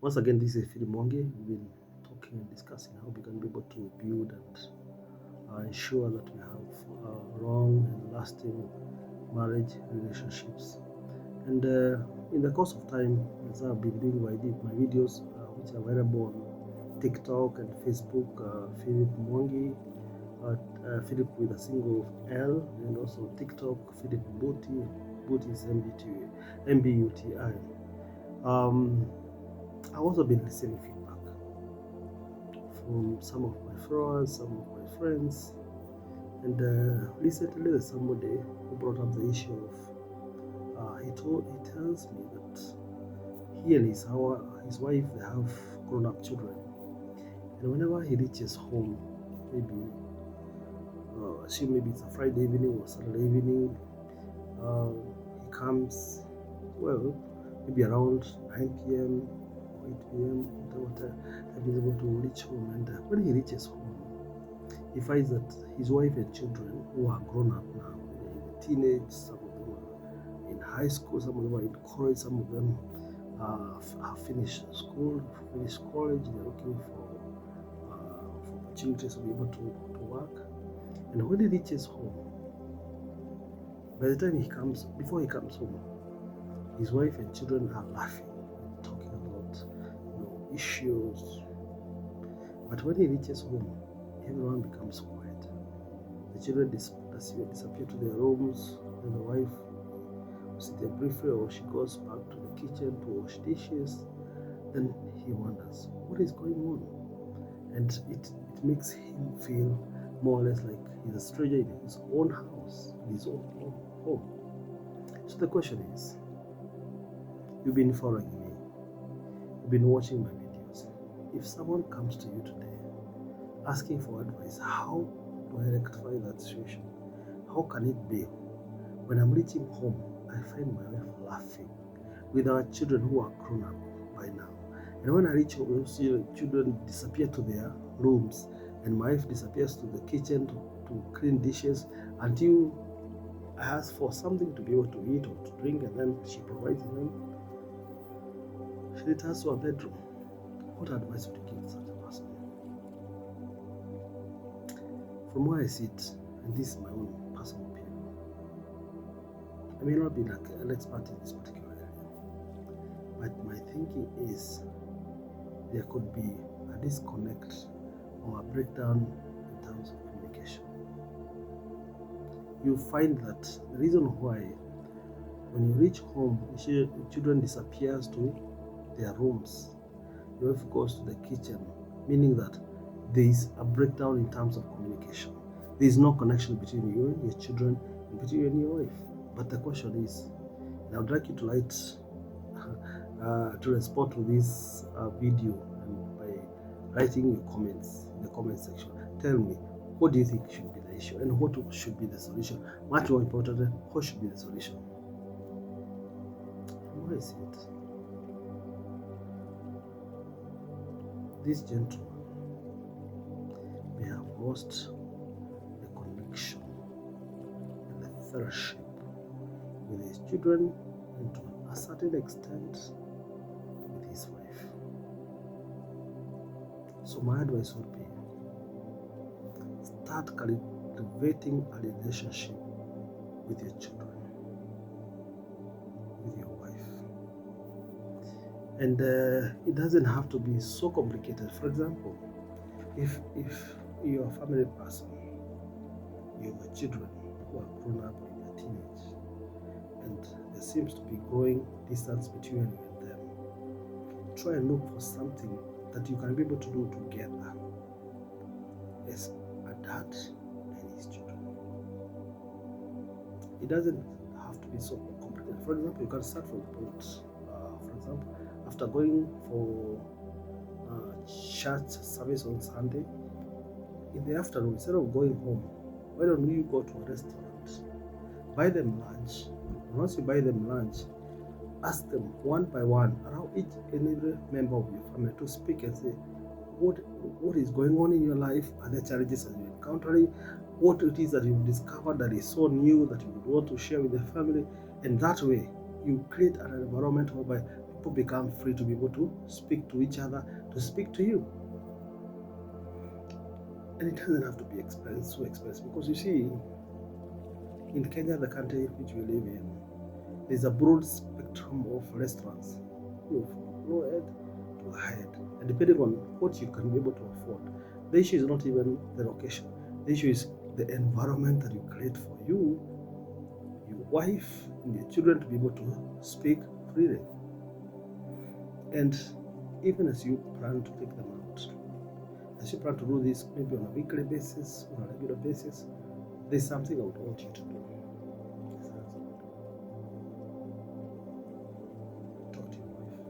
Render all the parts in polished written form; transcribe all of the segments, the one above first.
Once again, this is Philip Mwangi. We've been talking and discussing how we can be able to build and ensure that we have long and lasting marriage relationships. And in the course of time, as I've been doing my videos, which are available on TikTok and Facebook, Philip Mwangi, Philip with a single L, and also TikTok, Philip Buti. Buti is MBUTI. I've also been receiving feedback from some of my followers, some of my friends, and recently there's somebody who brought up the issue of he tells me that he and his wife, they have grown-up children, and whenever he reaches home, maybe maybe it's a Friday evening or Saturday evening, he comes, well, maybe around 9 p.m. or 8 p.m. whatever time he's able to reach home. And when he reaches home, he finds that his wife and children, who are grown up now, in teenage, some of them are in high school, some of them are in college, some of them have finished school, finished college, they're looking for opportunities to be able to work. And when he reaches home, by the time before he comes home, his wife and children are laughing, talking about issues. But when he reaches home, everyone becomes quiet. The children disappear to their rooms, and the wife will sit there briefly, or she goes back to the kitchen to wash dishes. Then he wonders, what is going on? And it makes him feel more or less like he's a stranger in his own house, in his own home. So the question is, you've been following me, you've been watching my videos. If someone comes to you today asking for advice, how do I rectify that situation? How can it be when I'm reaching home, I find my wife laughing with our children who are grown up by now? And when I reach home, you see the children disappear to their rooms, and my wife disappears to the kitchen to clean dishes until I ask for something to be able to eat or to drink, and then she provides it. Then she returns to her bedroom. What advice would you give such a person? From where I sit, and this is my own personal opinion, I may not be like an expert in this particular area, but my thinking is there could be a disconnect or a breakdown in terms of communication. You find that the reason why when you reach home, children disappears to their rooms, your wife goes to the kitchen, meaning that there is a breakdown in terms of communication. There is no connection between you and your children, and between you and your wife. But the question is, and I would like you to respond to this video, and by writing your comments in the comment section. Tell me, what do you think should be the issue, and what should be the solution? Much more importantly, what should be the solution? From where I see it, this gentleman may have lost the connection and the fellowship with his children, and to a certain extent with his wife. So my advice would be, start cultivating a relationship with your children, with your wife. And it doesn't have to be so complicated. For example, if you're a family person, you have children who are grown up in their teenage, and there seems to be growing distance between you and them, try and look for something that you can be able to do together as a dad and his children. It doesn't have to be so complicated. For example, you can start from the point. For example, after going for church service on Sunday, in the afternoon, instead of going home, why don't you go to a restaurant, buy them lunch? Once you buy them lunch, ask them one by one, allow each and every member of your family to speak and say, what is going on in your life? Are there challenges that you're encountering? What it is that you've discovered that is so new that you would want to share with the family? And that way, you create an environment whereby people become free to be able to speak to each other, to speak to you. And it doesn't have to be so expensive, because you see, in Kenya, the country which we live in, there's a broad spectrum of restaurants, from low end to high end, and depending on what you can be able to afford. The issue is not even the location. The issue is the environment that you create for you, your wife, and your children to be able to speak freely. And even as you plan to take them out, as you plan to do this maybe on a weekly basis, on a regular basis, there's something I would want you to do. Talk to your wife.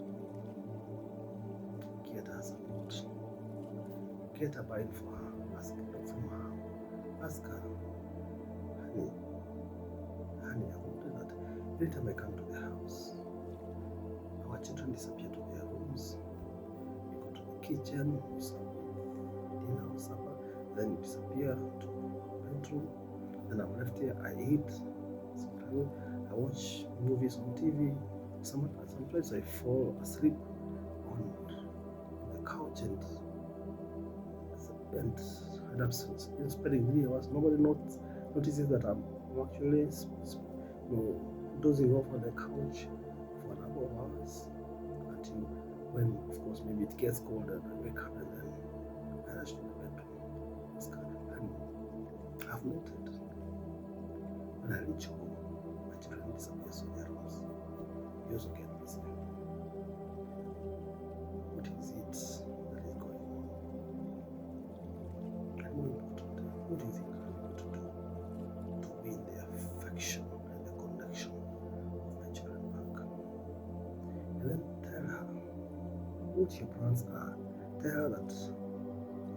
Get her support. Get a bind for her. Ask from her. Ask her, honey, I will do that. Anytime I come to the house, our children disappear to their rooms. We go to the kitchen, we serve dinner or supper, then we disappear to the bedroom. Then I'm left here, I eat. Sometimes I watch movies on TV. Sometimes I fall asleep on the couch and end up spending 3 hours. Nobody notices that I'm actually dozing off on the couch for a number of hours, until when, of course, maybe it gets cold and I wake up and then I rush to the bedroom. And I've noted, when I reach home, my children disappear to their rooms. You also get busy. What is it that is going on? And more importantly, what is it that I'm able to do to win the affection and the connection of my children back? And then tell her what your plans are. Tell her that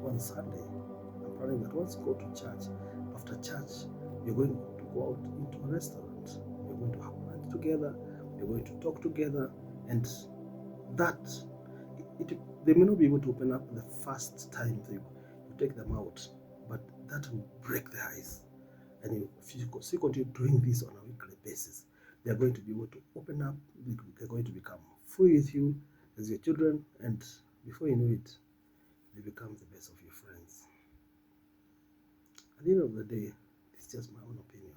on Sunday, I'm planning that once you go to church, after church, you're going to go out into a restaurant. You're going to have lunch together. You're going to talk together, and that they may not be able to open up the first time you take them out, but that will break the ice. And if you continue doing this on a weekly basis, they are going to be able to open up. They're going to become free with you as your children, and before you know it, they become the best of your friends. At the end of the day, it's just my own opinion.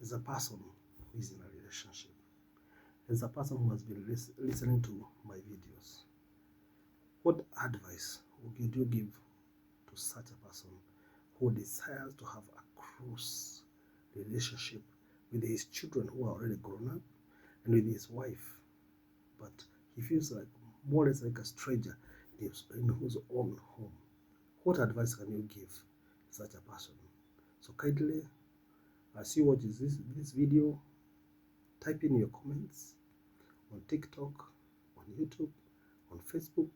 As a person who is in a relationship, as a person who has been listening to my videos, what advice would you give to such a person who desires to have a close relationship with his children who are already grown up and with his wife, but he feels like more or less like a stranger in his own home? What advice can you give such a person? So kindly, as you watch this video, type in your comments on TikTok, on YouTube, on Facebook,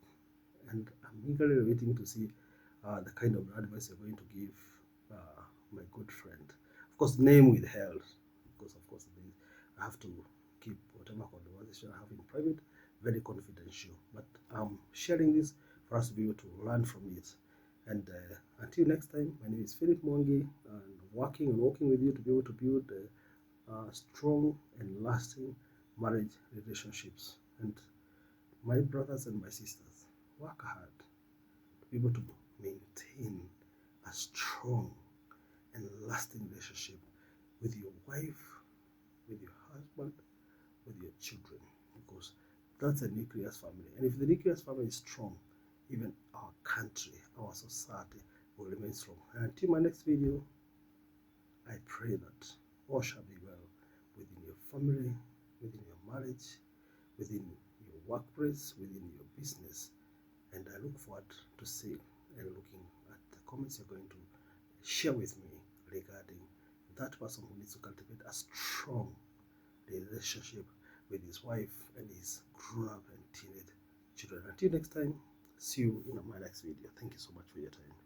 and I'm eagerly waiting to see the kind of advice you're going to give my good friend. Of course, name withheld, because of course I have to keep whatever conversation I have in private very confidential. But I'm sharing this for us to be able to learn from it. And until next time, my name is Philip Mwangi, and working with you to be able to build strong and lasting marriage relationships. And my brothers and my sisters, work hard to be able to maintain a strong and lasting relationship with your wife, with your husband, with your children, because that's a nucleus family. And if the nucleus family is strong, even our country, our society will remain strong. And until my next video, I pray that all shall be well within your family, within your marriage, within your workplace, within your business. And I look forward to seeing and looking at the comments you're going to share with me regarding that person who needs to cultivate a strong relationship with his wife and his grown-up and teenage children. Until next time, see you in my next video. Thank you so much for your time.